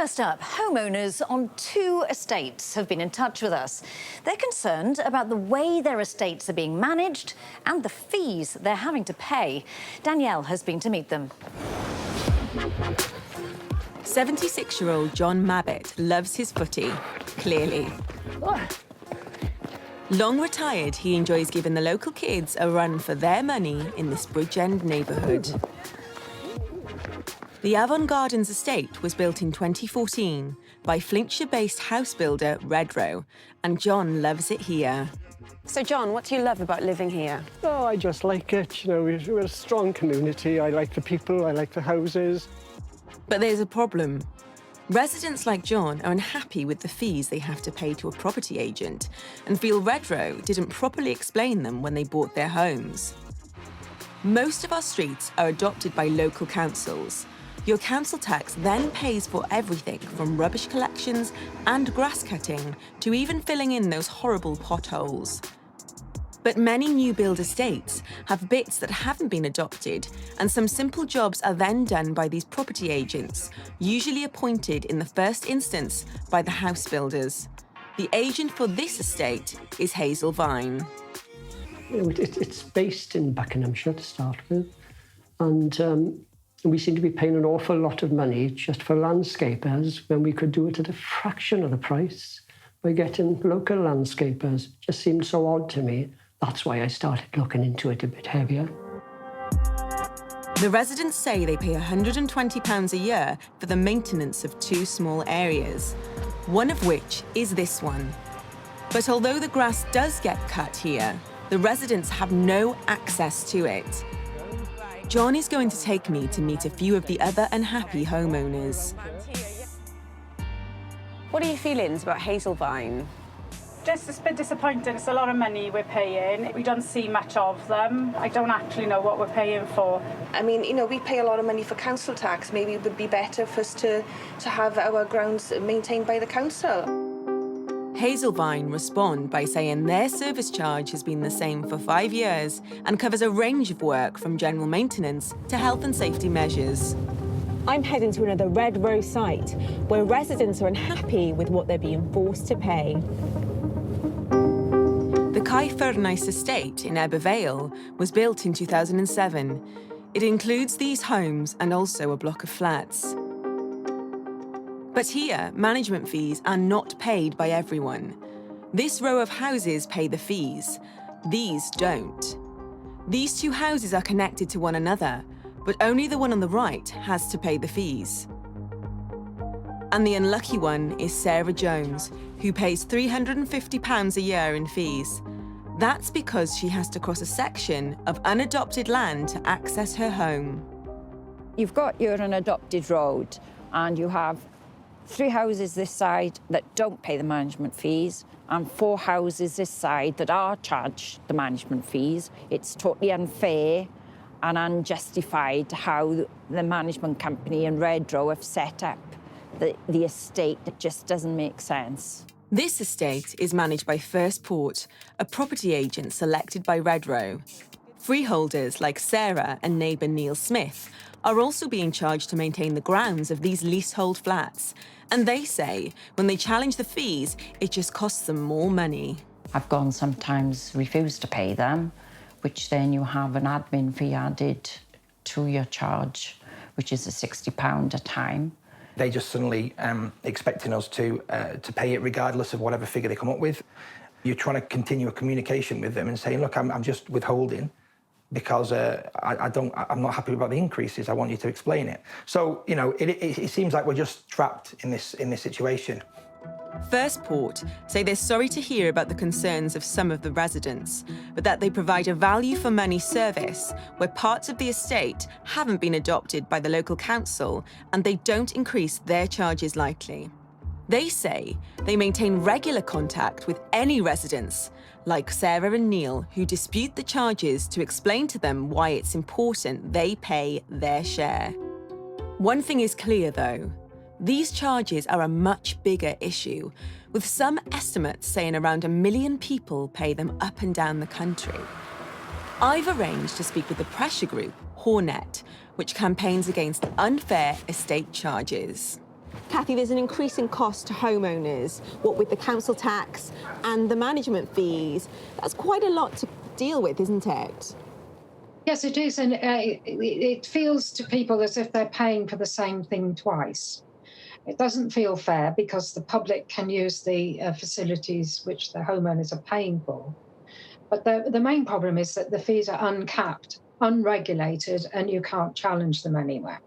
First up, homeowners on 2 estates have been in touch with us. They're concerned about the way their estates are being managed and the fees they're having to pay. Danielle has been to meet them. 76-year-old John Mabbott loves his footy, clearly. Long retired, he enjoys giving the local kids a run for their money in this Bridgend neighbourhood. The Avon Gardens estate was built in 2014 by Flintshire-based house builder Redrow, and John loves it here. So, John, what do you love about living here? Oh, I just like it. You know, we're a strong community. I like the people, I like the houses. But there's a problem. Residents like John are unhappy with the fees they have to pay to a property agent and feel Redrow didn't properly explain them when they bought their homes. Most of our streets are adopted by local councils. Your council tax then pays for everything from rubbish collections and grass cutting to even filling in those horrible potholes. But many new build estates have bits that haven't been adopted, and some simple jobs are then done by these property agents, usually appointed in the first instance by the house builders. The agent for this estate is Hazel Vine. You know, it's based in Buckinghamshire to start with, and we seem to be paying an awful lot of money just for landscapers when we could do it at a fraction of the price by getting local landscapers. It just seemed so odd to me. That's why I started looking into it a bit heavier. The residents say they pay £120 a year for the maintenance of 2 small areas, one of which is this one. But although the grass does get cut here, the residents have no access to it. John is going to take me to meet a few of the other unhappy homeowners. What are your feelings about Hazel Vine? Just a bit disappointing. It's a lot of money we're paying. We don't see much of them. I don't actually know what we're paying for. I mean, you know, we pay a lot of money for council tax. Maybe it would be better for us to have our grounds maintained by the council. Hazel Vine respond by saying their service charge has been the same for 5 years and covers a range of work from general maintenance to health and safety measures. I'm heading to another Redrow site where residents are unhappy with what they're being forced to pay. The Caerphyrnais estate in Ebbw Vale was built in 2007. It includes these homes and also a block of flats. But here, management fees are not paid by everyone. This row of houses pay the fees. These don't. These 2 houses are connected to one another, but only the one on the right has to pay the fees. And the unlucky one is Sarah Jones, who pays £350 a year in fees. That's because she has to cross a section of unadopted land to access her home. You've got your unadopted road, and you have 3 houses this side that don't pay the management fees and 4 houses this side that are charged the management fees. It's totally unfair and unjustified how the management company and Redrow have set up the estate. It just doesn't make sense. This estate is managed by First Port, a property agent selected by Redrow. Freeholders like Sarah and neighbour Neil Smith are also being charged to maintain the grounds of these leasehold flats. And they say when they challenge the fees, it just costs them more money. I've gone sometimes refused to pay them, which then you have an admin fee added to your charge, which is £60 a time. They just suddenly expecting us to pay it regardless of whatever figure they come up with. You're trying to continue a communication with them and saying, look, I'm just withholding because I'm not happy about the increases. I want you to explain it. So, you know, it seems like we're just trapped in this situation. First Port say they're sorry to hear about the concerns of some of the residents, but that they provide a value-for-money service where parts of the estate haven't been adopted by the local council and they don't increase their charges lightly. They say they maintain regular contact with any residents, like Sarah and Neil, who dispute the charges to explain to them why it's important they pay their share. One thing is clear, though. These charges are a much bigger issue, with some estimates saying around 1 million people pay them up and down the country. I've arranged to speak with the pressure group, Hornet, which campaigns against unfair estate charges. Kathy, there's an increasing cost to homeowners, what with the council tax and the management fees. That's quite a lot to deal with, isn't it? Yes, it is, and it feels to people as if they're paying for the same thing twice. It doesn't feel fair because the public can use the facilities which the homeowners are paying for. But the main problem is that the fees are uncapped, unregulated, and you can't challenge them anywhere.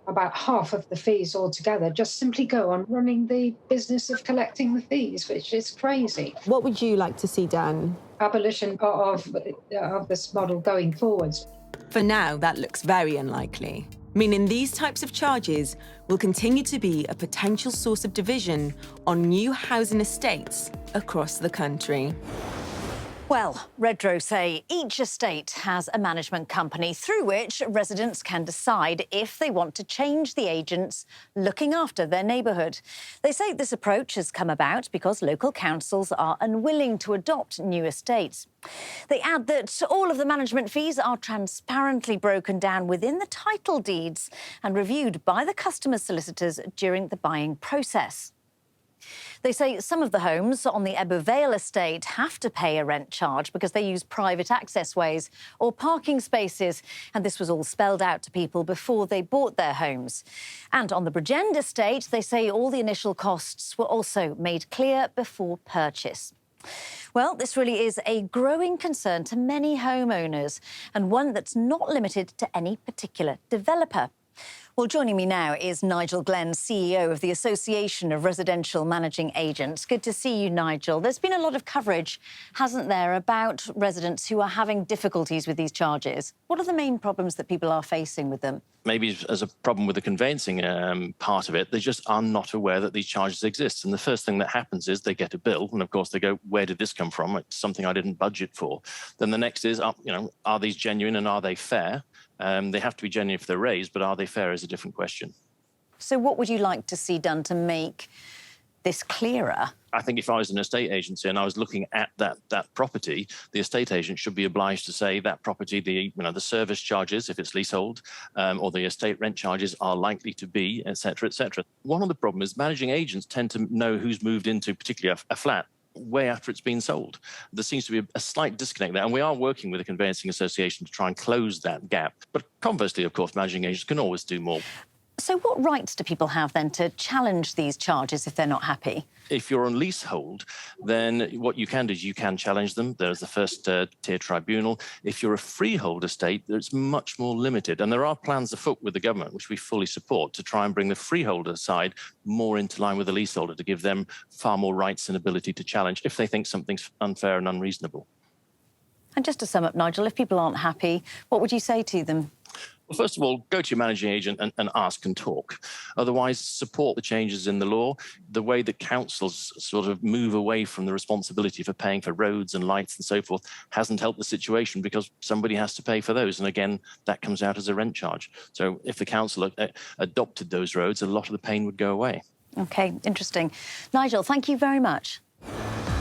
About half of the fees altogether just simply go on running the business of collecting the fees, which is crazy. What would you like to see done? Abolition of this model going forwards. For now, that looks very unlikely, meaning these types of charges will continue to be a potential source of division on new housing estates across the country. Well, Redrow say each estate has a management company through which residents can decide if they want to change the agents looking after their neighbourhood. They say this approach has come about because local councils are unwilling to adopt new estates. They add that all of the management fees are transparently broken down within the title deeds and reviewed by the customer solicitors during the buying process. They say some of the homes on the Ebbw Vale estate have to pay a rent charge because they use private access ways or parking spaces, and this was all spelled out to people before they bought their homes. And on the Bridgend estate, they say all the initial costs were also made clear before purchase. Well, this really is a growing concern to many homeowners, and one that's not limited to any particular developer. Well, joining me now is Nigel Glen, CEO of the Association of Residential Managing Agents. Good to see you, Nigel. There's been a lot of coverage, hasn't there, about residents who are having difficulties with these charges. What are the main problems that people are facing with them? Maybe as a problem with the conveyancing part of it, they just are not aware that these charges exist. And the first thing that happens is they get a bill, and of course they go, where did this come from? It's something I didn't budget for. Then the next is, are these genuine and are they fair? They have to be genuine if they're raised, but are they fair is a different question. So what would you like to see done to make this clearer? I think if I was an estate agency and I was looking at that property, the estate agent should be obliged to say that property, the service charges, if it's leasehold, or the estate rent charges are likely to be, et cetera, et cetera. One of the problems is managing agents tend to know who's moved into particularly a flat way after it's been sold. There seems to be a slight disconnect there, and we are working with the Conveyancing Association to try and close that gap. But conversely, of course, managing agents can always do more. So what rights do people have then to challenge these charges if they're not happy? If you're on leasehold, then what you can do is you can challenge them. There's the first tier tribunal. If you're a freehold estate, it's much more limited. And there are plans afoot with the government, which we fully support, to try and bring the freeholder side more into line with the leaseholder, to give them far more rights and ability to challenge if they think something's unfair and unreasonable. And just to sum up, Nigel, if people aren't happy, what would you say to them? Well, first of all, go to your managing agent and ask and talk. Otherwise, support the changes in the law. The way that councils sort of move away from the responsibility for paying for roads and lights and so forth hasn't helped the situation because somebody has to pay for those. And again, that comes out as a rent charge. So if the council adopted those roads, a lot of the pain would go away. OK, interesting. Nigel, thank you very much.